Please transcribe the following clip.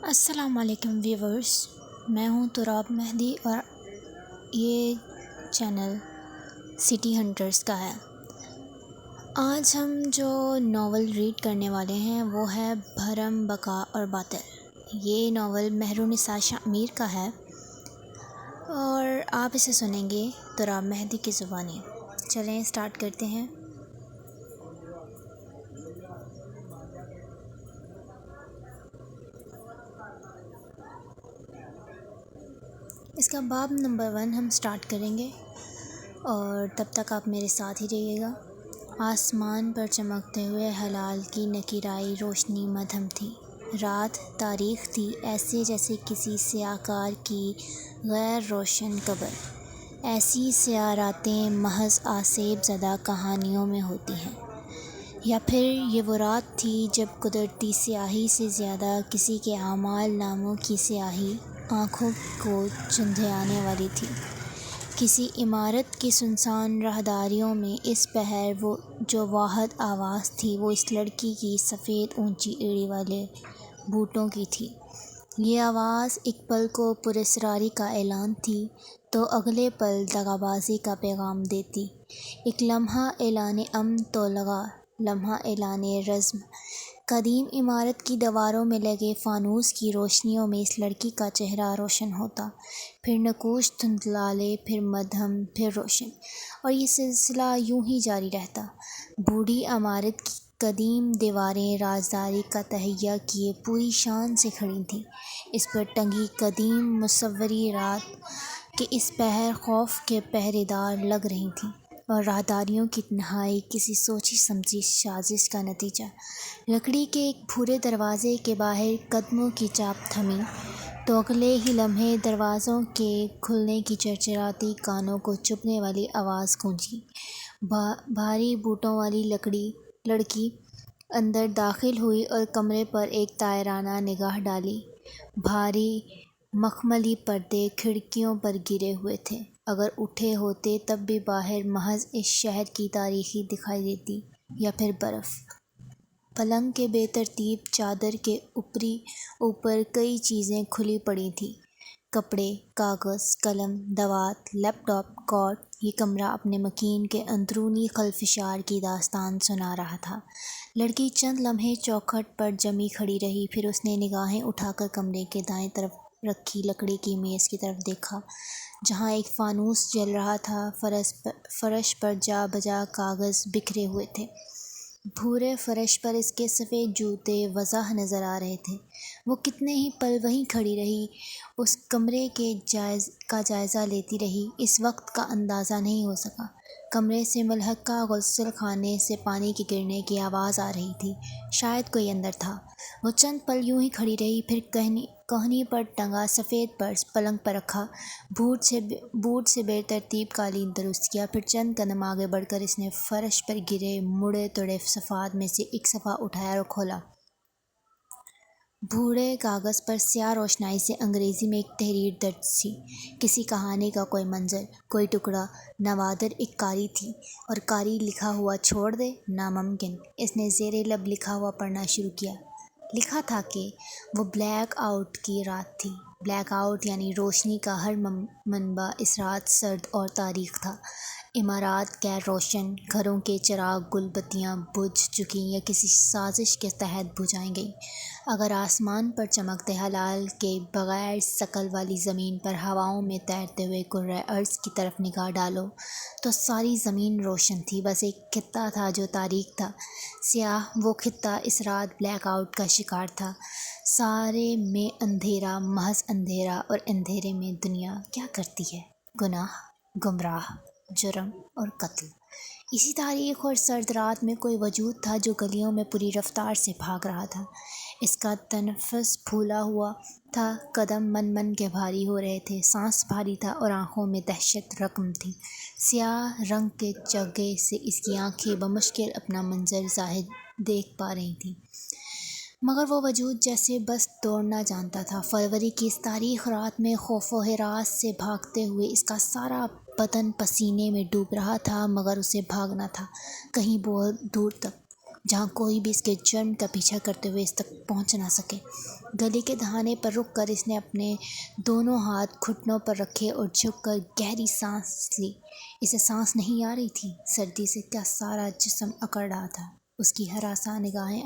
السلام علیکم ویورز، میں ہوں تراب مہدی اور یہ چینل سٹی ہنٹرز کا ہے۔ آج ہم جو ناول ریڈ کرنے والے ہیں وہ ہے بھرم بقا اور باطل۔ یہ ناول مہرونساء شاہ امیر کا ہے اور آپ اسے سنیں گے تراب مہدی کی زبانی۔ چلیں سٹارٹ کرتے ہیں۔ اس کا باب نمبر 1 ہم سٹارٹ کریں گے اور تب تک آپ میرے ساتھ ہی رہیے گا۔ آسمان پر چمکتے ہوئے ہلال کی نکرائی روشنی مدھم تھی۔ رات تاریخ تھی، ایسے جیسے کسی سیاہ کار کی غیر روشن قبر۔ ایسی سیاہ راتیں محض آسیب زدہ کہانیوں میں ہوتی ہیں، یا پھر یہ وہ رات تھی جب قدرتی سیاہی سے زیادہ کسی کے اعمال ناموں کی سیاہی آنکھوں کو چندھیانے والی تھی۔ کسی عمارت کی سنسان راہداریوں میں اس پہر وہ جو واحد آواز تھی وہ اس لڑکی کی سفید اونچی ایڑی والے بوٹوں کی تھی۔ یہ آواز ایک پل کو پراسراری کا اعلان تھی تو اگلے پل دغابازی کا پیغام دیتی۔ ایک لمحہ اعلان امن تو لگا لمحہ اعلان رزم۔ قدیم عمارت کی دیواروں میں لگے فانوس کی روشنیوں میں اس لڑکی کا چہرہ روشن ہوتا، پھر نقوش دھندلالے، پھر مدھم، پھر روشن، اور یہ سلسلہ یوں ہی جاری رہتا۔ بوڑھی عمارت کی قدیم دیواریں رازداری کا تہیہ کیے پوری شان سے کھڑی تھیں۔ اس پر ٹنگی قدیم مصوری رات کے اس پہر خوف کے پہرے دار لگ رہی تھیں، اور راہداریوں کی تنہائی کسی سوچی سمجھی سازش کا نتیجہ۔ لکڑی کے ایک بھورے دروازے کے باہر قدموں کی چاپ تھمی تو اگلے ہی لمحے دروازوں کے کھلنے کی چرچراتی کانوں کو چبھنے والی آواز گونجی۔ بھاری بوٹوں والی لڑکی اندر داخل ہوئی اور کمرے پر ایک طائرانہ نگاہ ڈالی۔ بھاری مخملی پردے کھڑکیوں پر گرے ہوئے تھے، اگر اٹھے ہوتے تب بھی باہر محض اس شہر کی تاریکی دکھائی دیتی، یا پھر برف۔ پلنگ کے بے ترتیب چادر کے اوپر کئی چیزیں کھلی پڑی تھیں، کپڑے، کاغذ، قلم، دوات، لیپ ٹاپ، کوٹ۔ یہ کمرہ اپنے مکین کے اندرونی خلفشار کی داستان سنا رہا تھا۔ لڑکی چند لمحے چوکھٹ پر جمی کھڑی رہی، پھر اس نے نگاہیں اٹھا کر کمرے کے دائیں طرف رکھی لکڑی کی میز کی طرف دیکھا، جہاں ایک فانوس جل رہا تھا۔ فرش پر جا بجا کاغذ بکھرے ہوئے تھے۔ بھورے فرش پر اس کے سفید جوتے واضح نظر آ رہے تھے۔ وہ کتنے ہی پل وہیں کھڑی رہی، اس کمرے کا جائزہ لیتی رہی۔ اس وقت کا اندازہ نہیں ہو سکا۔ کمرے سے ملحقہ غسل خانے سے پانی کے گرنے کی آواز آ رہی تھی، شاید کوئی اندر تھا۔ وہ چند پل یوں ہی کھڑی رہی، پھر کوہنی پر ٹنگا سفید پرس پلنگ پر رکھا، بوٹ سے بے ترتیب قالین درست کیا، پھر چند قدم آگے بڑھ کر اس نے فرش پر گرے مڑے توڑے صفحات میں سے ایک صفحہ اٹھایا اور کھولا۔ بھورے کاغذ پر سیاہ روشنائی سے انگریزی میں ایک تحریر درج تھی، کسی کہانی کا کوئی منظر، کوئی ٹکڑا۔ نوادر ایک قاری تھی، اور قاری لکھا ہوا چھوڑ دے، ناممکن۔ اس نے زیر لب لکھا ہوا پڑھنا شروع کیا۔ لکھا تھا کہ وہ بلیک آؤٹ کی رات تھی۔ بلیک آؤٹ یعنی روشنی کا ہر منبع اس رات سرد اور تاریک تھا۔ عمارات غیر روشن، گھروں کے چراغ گل بتیاں بجھ چکیں یا کسی سازش کے تحت بجھائی گئیں۔ اگر آسمان پر چمکتے ہلال کے بغیر ثقل والی زمین پر ہواؤں میں تیرتے ہوئے کرۂ ارض کی طرف نگاہ ڈالو تو ساری زمین روشن تھی، بس ایک خطہ تھا جو تاریک تھا، سیاہ۔ وہ خطہ اس رات بلیک آؤٹ کا شکار تھا۔ سارے میں اندھیرا، محض اندھیرا، اور اندھیرے میں دنیا کیا کرتی ہے؟ گناہ، گمراہ، جرم اور قتل۔ اسی تاریک اور سرد رات میں کوئی وجود تھا جو گلیوں میں پوری رفتار سے بھاگ رہا تھا۔ اس کا تنفس پھولا ہوا تھا، قدم من من کے بھاری ہو رہے تھے، سانس بھاری تھا اور آنکھوں میں دہشت رقم تھی۔ سیاہ رنگ کے چگے سے اس کی آنکھیں بمشکل اپنا منظر ظاہر دیکھ پا رہی تھیں، مگر وہ وجود جیسے بس دوڑنا جانتا تھا۔ فروری کی اس تاریک رات میں خوف و ہراس سے بھاگتے ہوئے اس کا سارا بدن پسینے میں ڈوب رہا تھا، مگر اسے بھاگنا تھا کہیں بہت دور تک۔ جہاں کوئی بھی اس کے جرم کا پیچھا کرتے ہوئے اس تک پہنچ نہ سکے۔ گلی کے دہانے پر رک کر اس نے اپنے دونوں ہاتھ گھٹنوں پر رکھے اور جھک کر گہری سانس لی۔ اسے سانس نہیں آ رہی تھی، سردی سے کا سارا جسم اکڑ رہا تھا۔ اس کی ہراساں نگاہیں